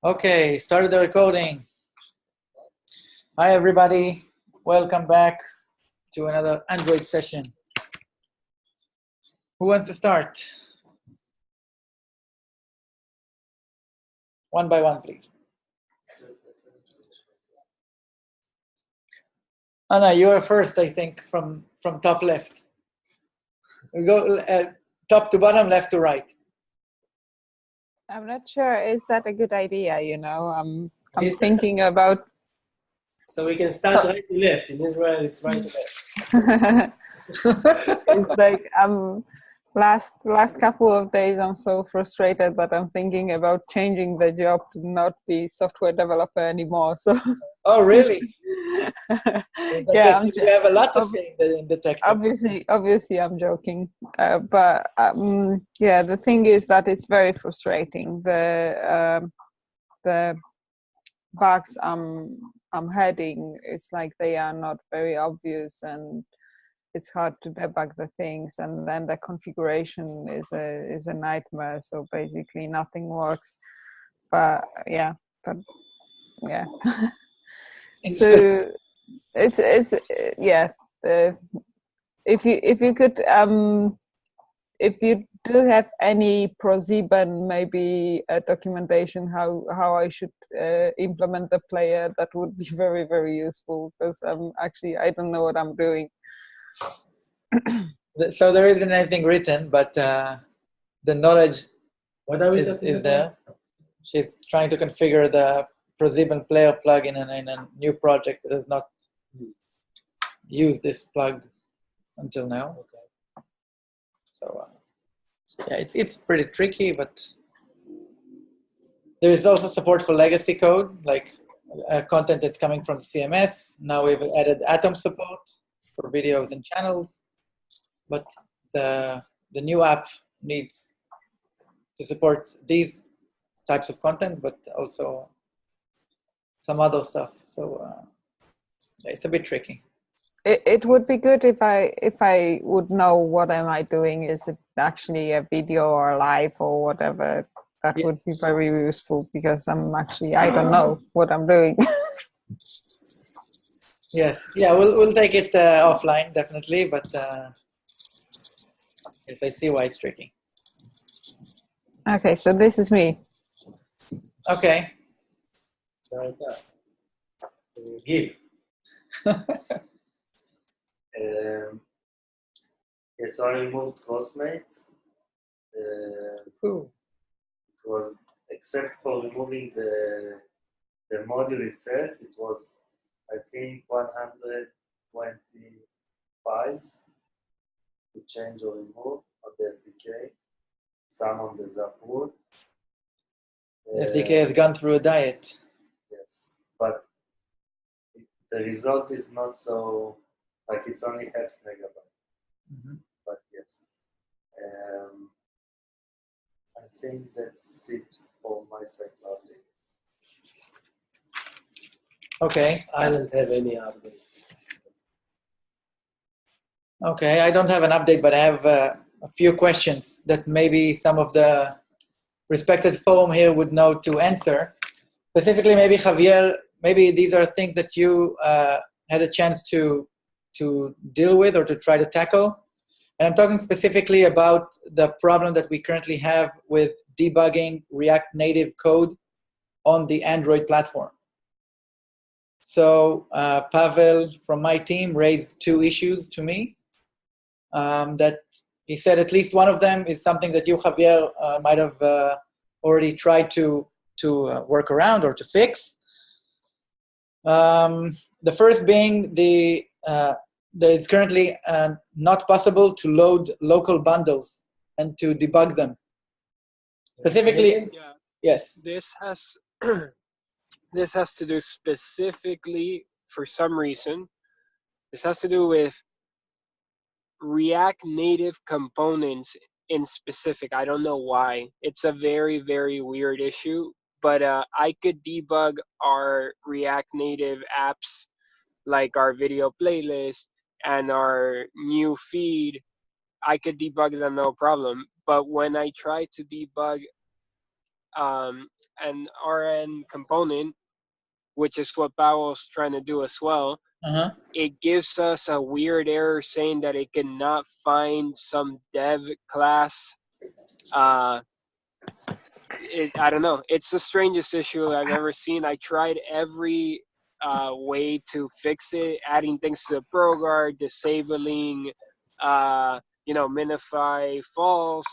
Okay, started the recording. Hi everybody, welcome back to another Android session. Who wants to start? One by one, please. Anna, you are first, I think, from top left. We go top to bottom, left to right. I'm not sure. Is that a good idea? You know, I'm thinking about. So we can start right to left. In Israel, it's right to left. It's like last couple of days I'm so frustrated that I'm thinking about changing the job to not be software developer anymore. So. Oh really? Yeah, you have a lot to say in the tech. Obviously, I'm joking, but yeah, the thing is that it's very frustrating. The bugs I'm heading, it's like they are not very obvious, and it's hard to debug the things, and then the configuration is a nightmare. So basically, nothing works. But yeah. So it's yeah. If you could if you do have any ProSieben, maybe a documentation how I should implement the player, that would be very, very useful, because I don't know what I'm doing. So there isn't anything written, but the knowledge is there. She's trying to configure the ProSieben player plugin in a new project that has not used this plug until now. Okay. So yeah, it's pretty tricky, but there is also support for legacy code, like content that's coming from CMS. Now we've added Atom support for videos and channels, but the new app needs to support these types of content, but also some other stuff. So it's a bit tricky. It would be good if I would know what am I doing. Is it actually a video or live or whatever? That would be very useful, because I don't know what I'm doing. Yes, yeah, we'll take it offline definitely, but yes, I see why it's tricky. Okay, so this is me. Okay. So it's us. Gil. Yes, so I removed Crossmates. Cool. It was, except for removing the module itself, it was, I think, 120 files to change or remove on the SDK, some on the Zapwood. SDK has gone through a diet. Yes, but the result is not so, like it's only half megabyte. Mm-hmm. But yes, I think that's it for my side to update. Okay. I don't have any updates. Okay, I don't have an update, but I have a few questions that maybe some of the respected forum here would know to answer. Specifically, maybe Javier, maybe these are things that you had a chance to deal with or to try to tackle. And I'm talking specifically about the problem that we currently have with debugging React Native code on the Android platform. So Pavel from my team raised two issues to me that he said at least one of them is something that you, Javier, might have already tried to work around or to fix. The first being that it's currently not possible to load local bundles and to debug them. Specifically, yes. This has this has to do specifically, for some reason, this has to do with React Native components in specific. I don't know why. It's a very, very weird issue, but I could debug our React Native apps, like our video playlist and our new feed. I could debug them no problem. But when I try to debug an RN component, which is what Powell's trying to do as well, it gives us a weird error saying that it cannot find some dev class. I don't know. It's the strangest issue I've ever seen. I tried every way to fix it, adding things to the ProGuard, disabling, minify false.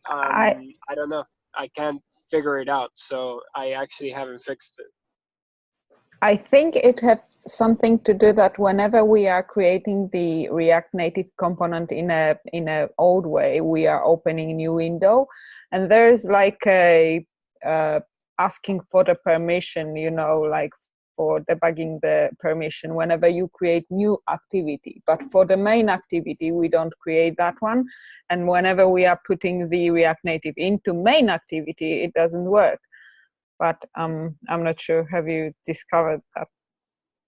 I don't know. I can't figure it out. So I actually haven't fixed it. I think it has something to do that whenever we are creating the React Native component in a old way, we are opening a new window, and there's like a asking for the permission, like for debugging the permission whenever you create new activity. But for the main activity, we don't create that one, and whenever we are putting the React Native into main activity, it doesn't work. But I'm not sure. Have you discovered that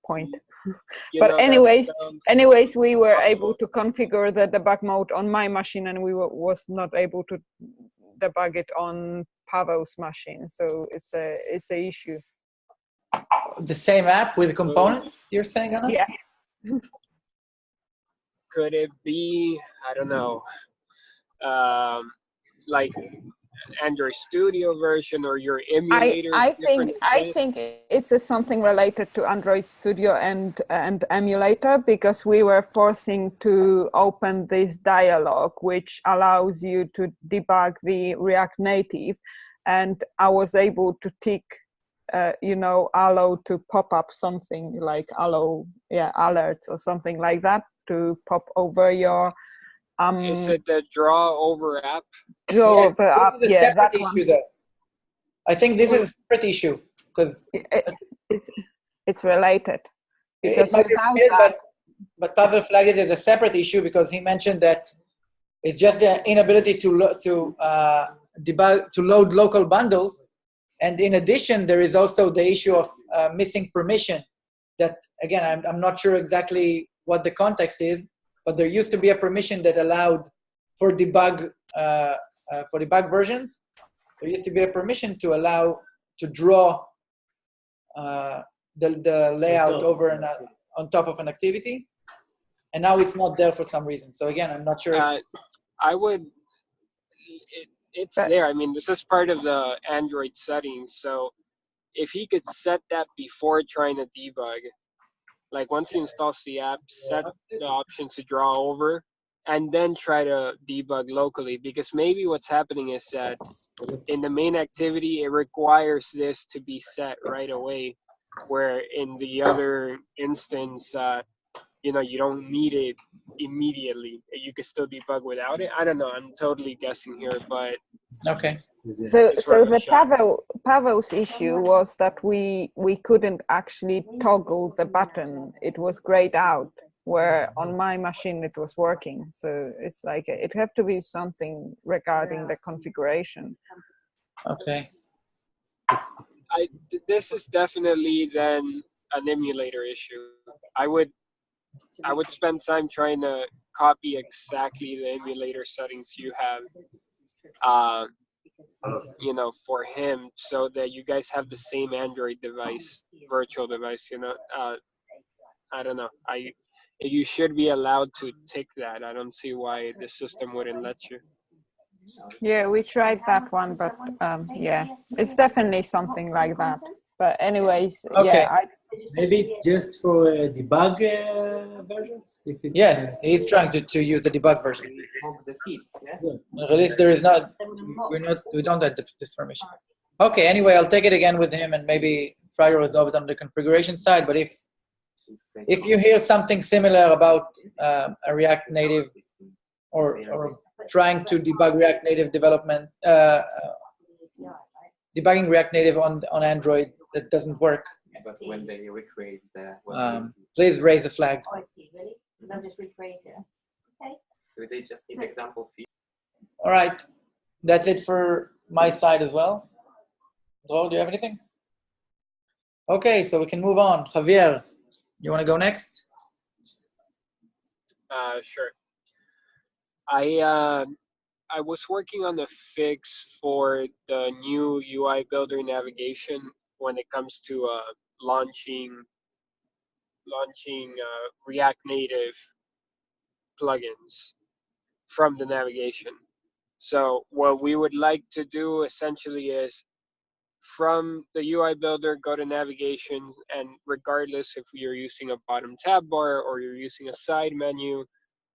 point? But anyways, we were able to configure the debug mode on my machine, and we was not able to debug it on Pavel's machine. So it's a issue. The same app with components, you're saying, Anna? Yeah. Could it be? I don't know. Like Android Studio version or your emulator? I think it's something related to Android Studio and emulator, because we were forcing to open this dialog which allows you to debug the React Native, and I was able to tick allow to pop up something like allow alerts or something like that to pop over your is it the draw over app? Draw over app, yeah, that issue one. Though. I think this is a separate issue because it's related. Because it might be related, but Pavel flagged it as a separate issue because he mentioned that it's just the inability to debug, to load local bundles, and in addition, there is also the issue of missing permission. That again, I'm not sure exactly what the context is. But there used to be a permission that allowed for debug versions. There used to be a permission to allow to draw the layout over and on top of an activity, and now it's not there for some reason. So again, I'm not sure. It's there. I mean, this is part of the Android settings. So if he could set that before trying to debug. Like once he installs the app, set the option to draw over, and then try to debug locally. Because maybe what's happening is that in the main activity, it requires this to be set right away, where in the other instance, you don't need it immediately. You can still debug without it. I don't know. I'm totally guessing here, but okay. So the Pavel's issue was that we couldn't actually toggle the button. It was grayed out, where on my machine it was working. So it's like it have to be something regarding the configuration. Okay. This is definitely then an emulator issue. I would spend time trying to copy exactly the emulator settings you have. For him, so that you guys have the same Android device, virtual device. I don't know. You should be allowed to tick that. I don't see why the system wouldn't let you. Yeah, we tried that one, but yeah, it's definitely something like that. But anyways, okay. Yeah. Maybe it's just for debug versions? Yes, he's trying to use the debug version. Release, there is not, we don't have this permission. Okay, anyway, I'll take it again with him and maybe try to resolve it on the configuration side. But if you hear something similar about a React Native or trying to debug React Native development, debugging React Native on Android that doesn't work, but when they recreate the please raise a flag. Oh, I see. Really? So they'll just recreate it. Okay. So they just need example feed. All right, that's it for my side as well. Dror, do you have anything? Okay, so we can move on. Javier, you want to go next? Sure. I I was working on the fix for the new UI Builder navigation when it comes to launching React Native plugins from the navigation. So what we would like to do essentially is from the UI Builder, go to navigation, and regardless if you're using a bottom tab bar or you're using a side menu,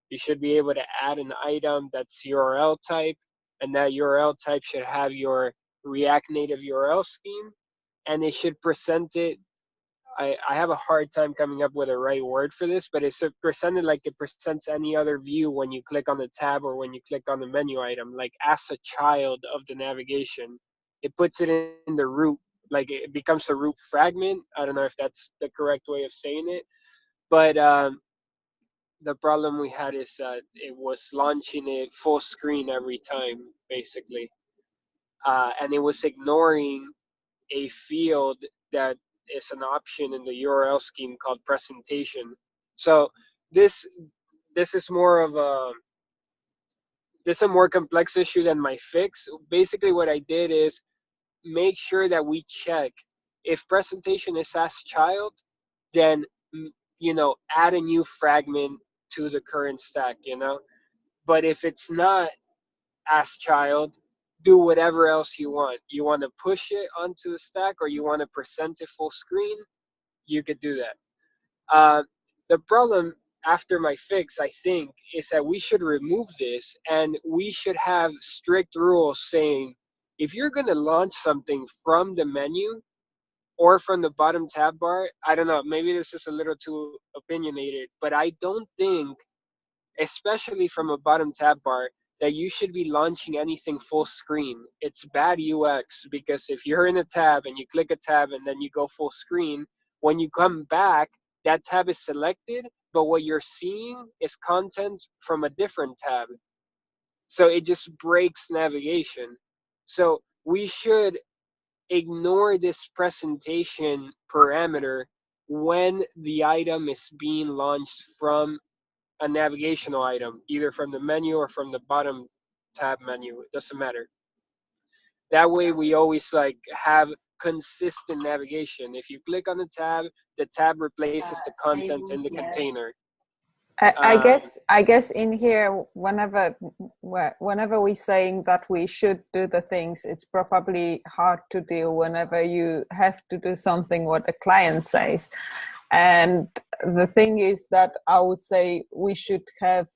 you should be able to add an item that's URL type, and that URL type should have your React Native URL scheme, and it should present it. I have a hard time coming up with a right word for this, but it's presented like it presents any other view when you click on the tab or when you click on the menu item, like as a child of the navigation. It puts it in the root, like it becomes a root fragment. I don't know if that's the correct way of saying it, but the problem we had is that it was launching it full screen every time, basically, and it was ignoring a field that is an option in the URL scheme called presentation. So this this is more of a this is a more complex issue than my fix. Basically, what I did is make sure that we check if presentation is as child, then add a new fragment to the current stack. But if it's not as child, do whatever else you want. You want to push it onto the stack or you want to present it full screen, you could do that. The problem after my fix, I think, is that we should remove this and we should have strict rules saying if you're going to launch something from the menu or from the bottom tab bar, I don't know, maybe this is a little too opinionated, but I don't think, especially from a bottom tab bar, that you should be launching anything full screen. It's bad UX because if you're in a tab and you click a tab and then you go full screen, when you come back, that tab is selected, but what you're seeing is content from a different tab. So it just breaks navigation. So we should ignore this presentation parameter when the item is being launched from a navigational item, either from the menu or from the bottom tab menu. It doesn't matter. That way we always have consistent navigation. If you click on the tab replaces the content in the container. I guess in here, whenever we're saying that we should do the things, it's probably hard to deal whenever you have to do something what the client says. And the thing is that I would say we should have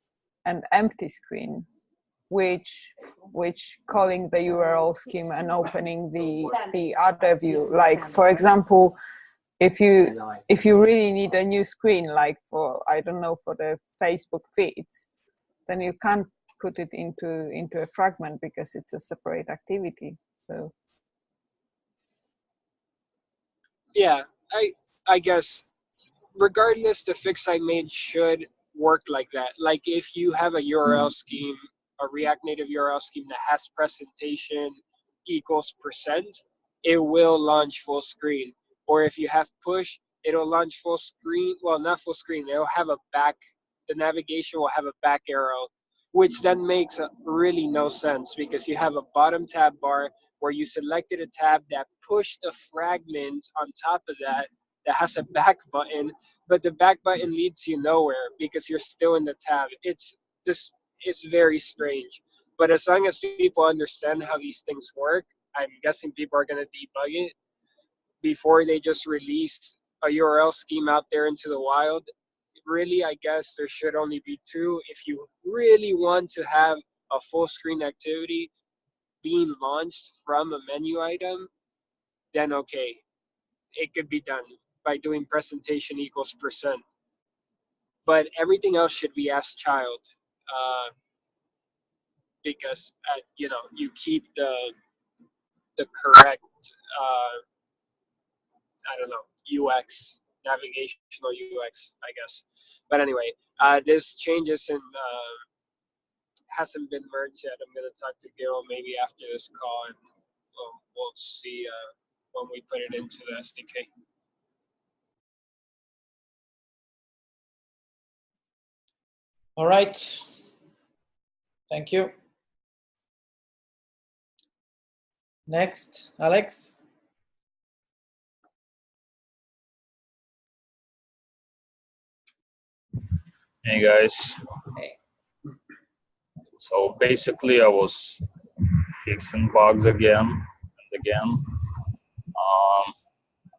an empty screen, which calling the URL scheme and opening the other view. Like for example, if you really need a new screen, like for, I don't know, for the Facebook feeds, then you can't put it into a fragment because it's a separate activity. So yeah, I guess regardless, the fix I made should work like that. Like if you have a URL scheme, a React Native URL scheme that has presentation equals %, it will launch full screen. Or if you have push, it'll launch full screen. Well, not full screen. It'll have the navigation will have a back arrow, which then makes really no sense because you have a bottom tab bar where you selected a tab that pushed a fragment on top of that has a back button, but the back button leads you nowhere because you're still in the tab. It's very strange. But as long as people understand how these things work, I'm guessing people are going to debug it before they just release a URL scheme out there into the wild. Really, I guess there should only be two. If you really want to have a full screen activity being launched from a menu item, then okay, it could be done by doing presentation equals %. But everything else should be as child, because you keep the correct I don't know, UX, navigational UX, I guess. But anyway, this changes in hasn't been merged yet. I'm gonna talk to Gil maybe after this call, and we'll see when we put it into the SDK. All right. Thank you. Next, Alex. Hey guys. Hey. So basically, I was fixing bugs again and again.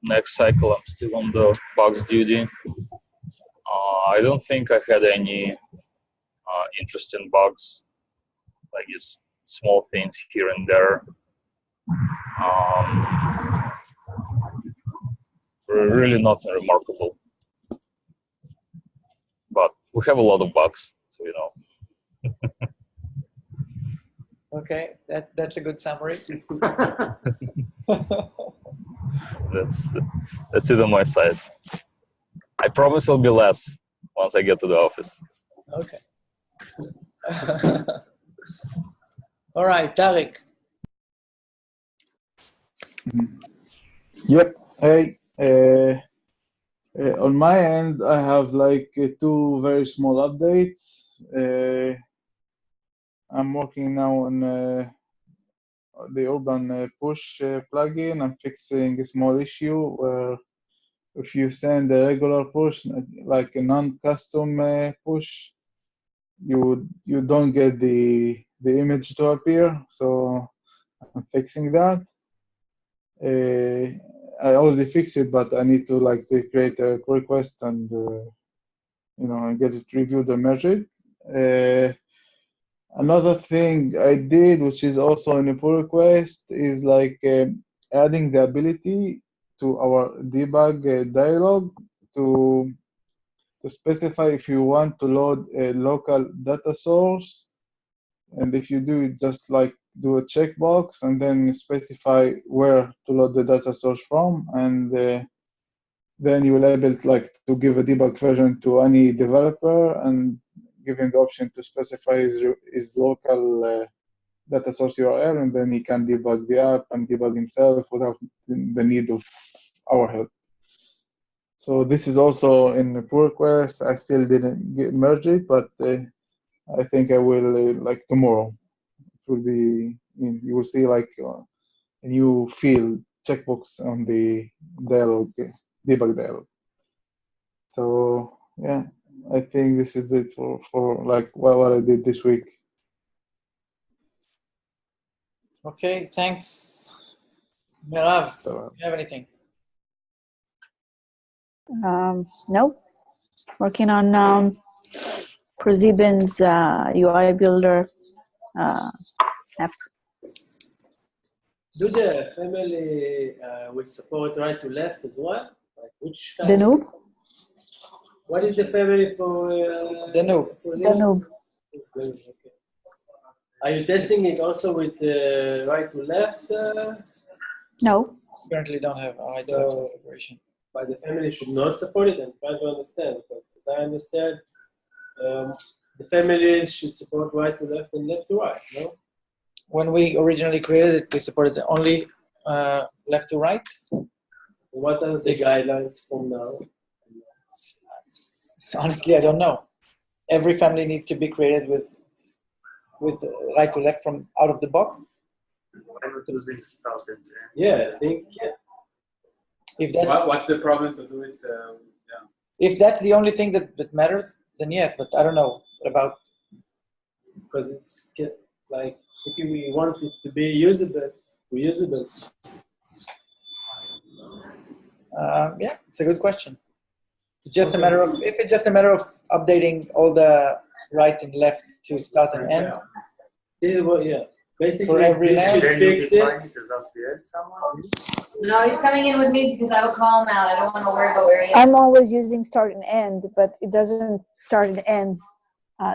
Next cycle, I'm still on the bugs duty. I don't think I had any interesting bugs, like just small things here and there. Really nothing remarkable. But we have a lot of bugs, so you know. Okay, that's a good summary. That's it on my side. I promise it'll be less once I get to the office. Okay. All right, Tariq. Yep. Hey. On my end, I have like two very small updates. I'm working now on the Urban push plugin. I'm fixing a small issue where if you send a regular push, like a non-custom push, you don't get the image to appear. So I'm fixing that. I already fixed it, but I need to create a pull request and and get it reviewed and merge it. Another thing I did, which is also in a pull request, is adding the ability to our debug dialog to specify if you want to load a local data source, and if you do, just do a checkbox and then specify where to load the data source from, and then you will able to give a debug version to any developer and give him the option to specify his local data source URL, and then he can debug the app and debug himself without the need of our help. So this is also in the pull request. I still didn't merge it, but I think I will tomorrow. It will be you will see a new field checkbox on the dialog debug dialog. So yeah, I think this is it for what I did this week. Okay, thanks. Mirav, do you have anything? No. Working on ProSiebel's UI builder app. Do the family will support right to left as well? Like which The noob? What is the family for the noob? The noob. Okay. Are you testing it also with right to left? No. Currently don't have right to left configuration. But the family should not support it, and try to understand. Because as I understand, the family should support right to left and left to right, no? When we originally created it, we supported only left to right. What are the guidelines from now? Honestly, I don't know. Every family needs to be created with right to left from out of the box. Yeah, I think yeah. If that's what's the problem to do it? If that's the only thing that matters, then yes. But I don't know about because it's like if we want it to be usable, we usable. Yeah, it's a good question. It's just a matter of if it's just a matter of updating all the right and left to start and end. Yeah. Basically, for every this should fix it. No, he's coming in with me because I have a call now. I don't want to worry about where he is. I'm always using start and end, but it doesn't start and ends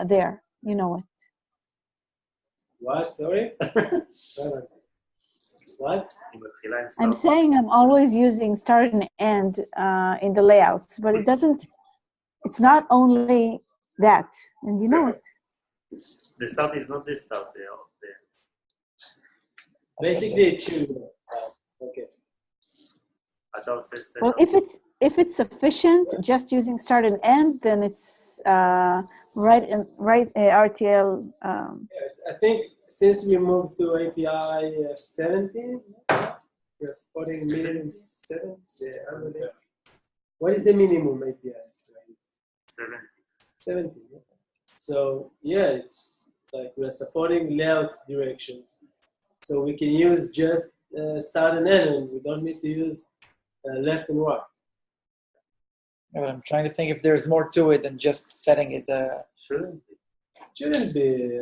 there. You know it. What? Sorry? What? I'm saying I'm always using start and end in the layouts, but it doesn't, it's not only that, and you know it. The start is not the start. Basically, it should. Okay. Well, if it's sufficient, just using start and end, then it's right RTL. Yes, I think since we moved to API 17, we're supporting minimum 7. What is the minimum API? 17. Yeah. So yeah, it's like we're supporting layout directions. So we can use just start and end, and we don't need to use left and right. Yeah, but I'm trying to think if there's more to it than just setting it. Shouldn't be.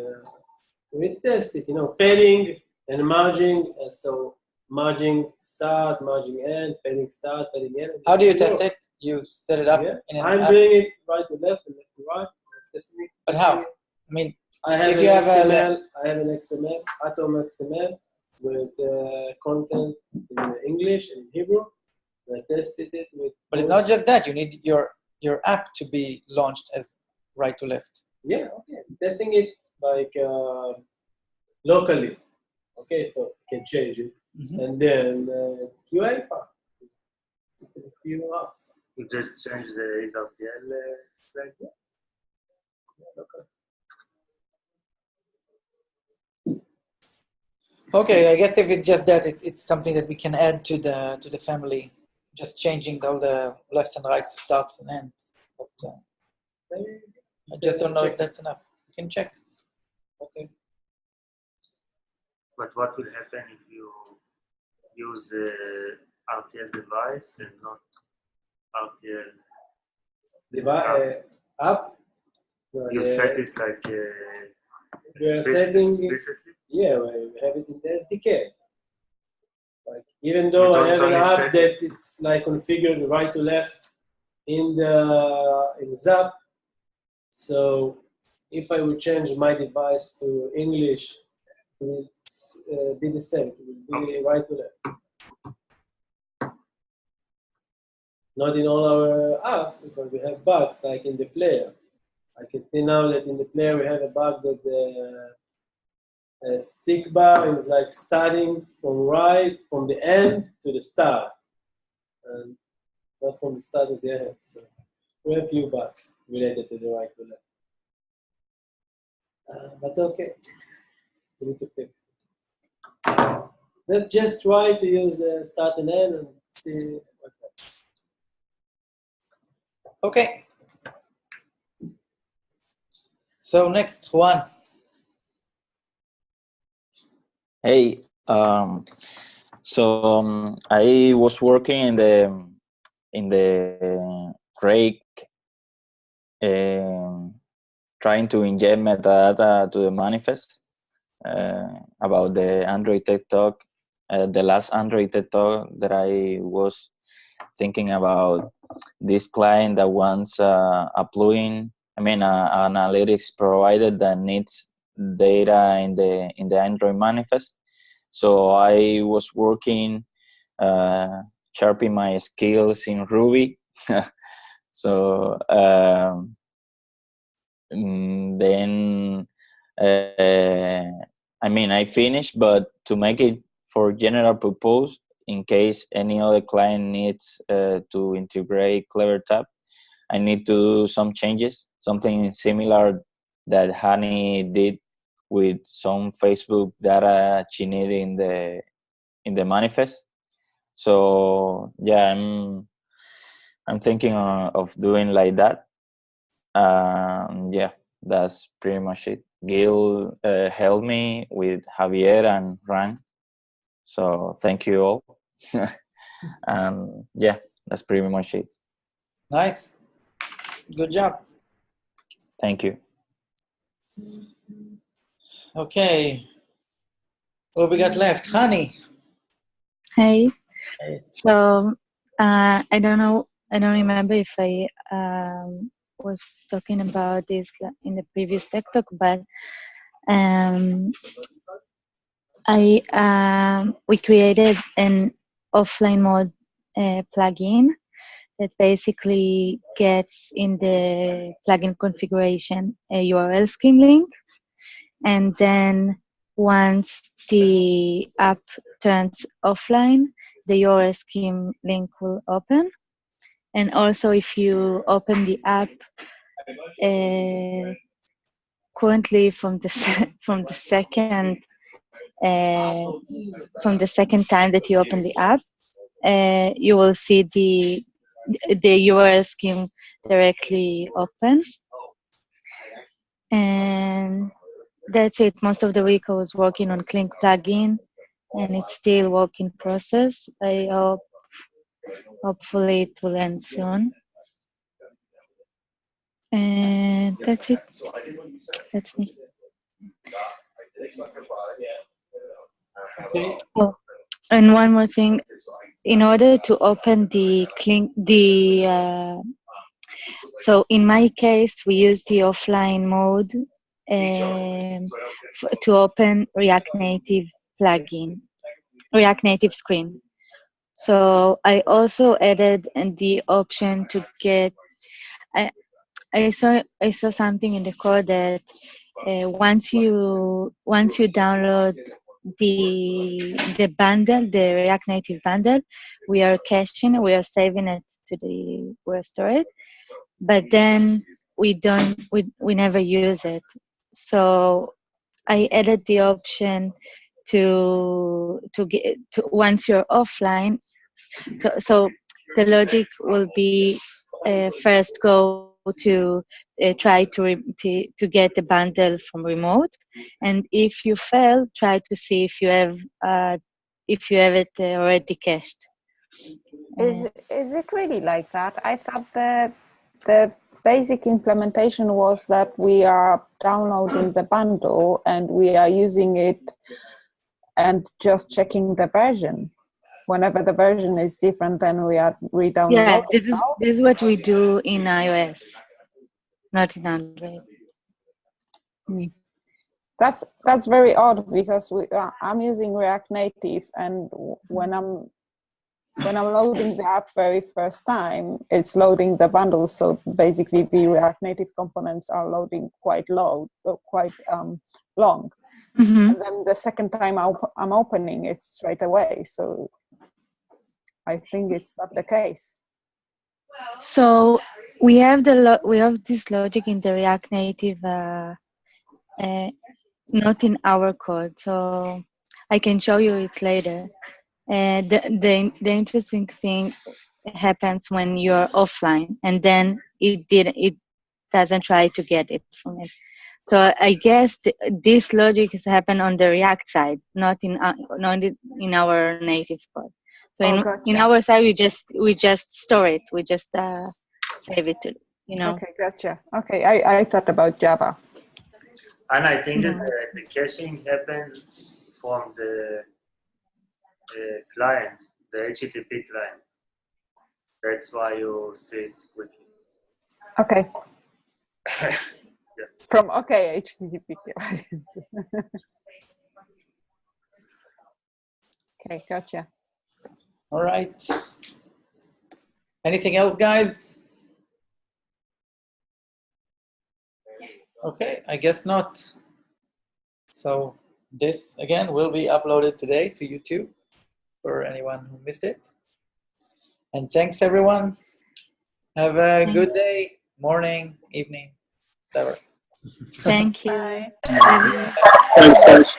We test it, padding and merging. So merging start, merging end, padding start, padding end. How do you test it? You set it up Yeah. in an I'm app? doing it right to left and left to right. Testing it. But how? I mean, I have if an you have XML. I have an XML, Atom XML, with content in English and Hebrew. I tested it with. but it's not just that. You need your app to be launched as right to left. Yeah, okay. Testing it like locally. Okay, so you can change it. Mm-hmm. And then QA part. A few apps. You just change the ISRTL flag. Okay, I guess if it's just that, it's something that we can add to the family, just changing all the lefts and rights, starts and ends. But I just don't know if that's enough. You can check. Okay. But what will happen if you use RTL device and not RTL App? You set it like we are setting it, explicitly? yeah, we have it in the SDK. Like even though I have an app that it's like configured right to left in Zap, so if I would change my device to English, it will be the same. It will be right to left. Not in all our apps because we have bugs like in the player. I can see now that in the player we have a bug that the stick bar is like starting from the end to the start, and not from the start to the end. So we have a few bugs related to the right to left. But okay, we need to fix it. Let's just try to use start and end and see what happens. Okay. So next, Juan. Hey, I was working in the Rake, trying to inject metadata to the manifest about the Android Tech Talk. The last Android Tech Talk that I was thinking about this client that wants a plugin. Analytics provider that needs data in the Android manifest. So I was working, sharpening my skills in Ruby. So then I finished, but to make it for general purpose, in case any other client needs to integrate CleverTab, I need to do some changes, something similar that Hani did with some Facebook data she needed in the manifest. So yeah, I'm thinking of doing like that. Yeah, that's pretty much it. Gil helped me with Javier and Ran. So thank you all. And yeah, that's pretty much it. Nice. Good job. Thank you. Okay. What we got left? Hani. Hey. Hey. So I don't know. I don't remember if I was talking about this in the previous Tech Talk, but we created an offline mode plugin that basically gets in the plugin configuration a URL scheme link, and then once the app turns offline, the URL scheme link will open. And also if you open the app currently from the second time that you open the app, you will see the URL scheme directly open. And that's it. Most of the week I was working on Clink plugin, and it's still work in process. I hopefully it will end soon. And that's it. That's me. Oh, and one more thing. In order to open the Clink, so in my case, we use the offline mode to open React Native plugin, React Native screen. So I also added the option to get. I saw something in the code that once you download the bundle, the React Native bundle, we are caching, we are saving it to the store it, but then we never use it. So I added the option to get to once you're offline. So the logic will be first go to try to get the bundle from remote, and if you fail, try to see if you have it already cached. Is it really like that? I thought the basic implementation was that we are downloading the bundle and we are using it and just checking the version. Whenever the version is different, then we are re-downloading. Yeah, this is what we do in iOS, not in Android. That's very odd, because I'm using React Native, and when I'm loading the app very first time, it's loading the bundle. So basically, the React Native components are loading quite long. Mm-hmm. And then the second time I'm opening it straight away. So I think it's not the case. So we have this logic in the React Native, not in our code. So I can show you it later. The interesting thing happens when you're offline, and then it doesn't try to get it from it. So I guess this logic has happened on the React side, not in our native code. So in our side, we just store it. We just save it to, Okay, gotcha. Okay, I thought about Java. And I think that the caching happens from the client, the HTTP client. That's why you see it quickly. Okay. Yeah. From HTTP client. Okay, gotcha. All right. Anything else, guys? Okay, I guess not. So this, again, will be uploaded today to YouTube for anyone who missed it. And thanks, everyone. Have a good day, morning, evening, whatever. Thank you. Bye. Thanks, guys.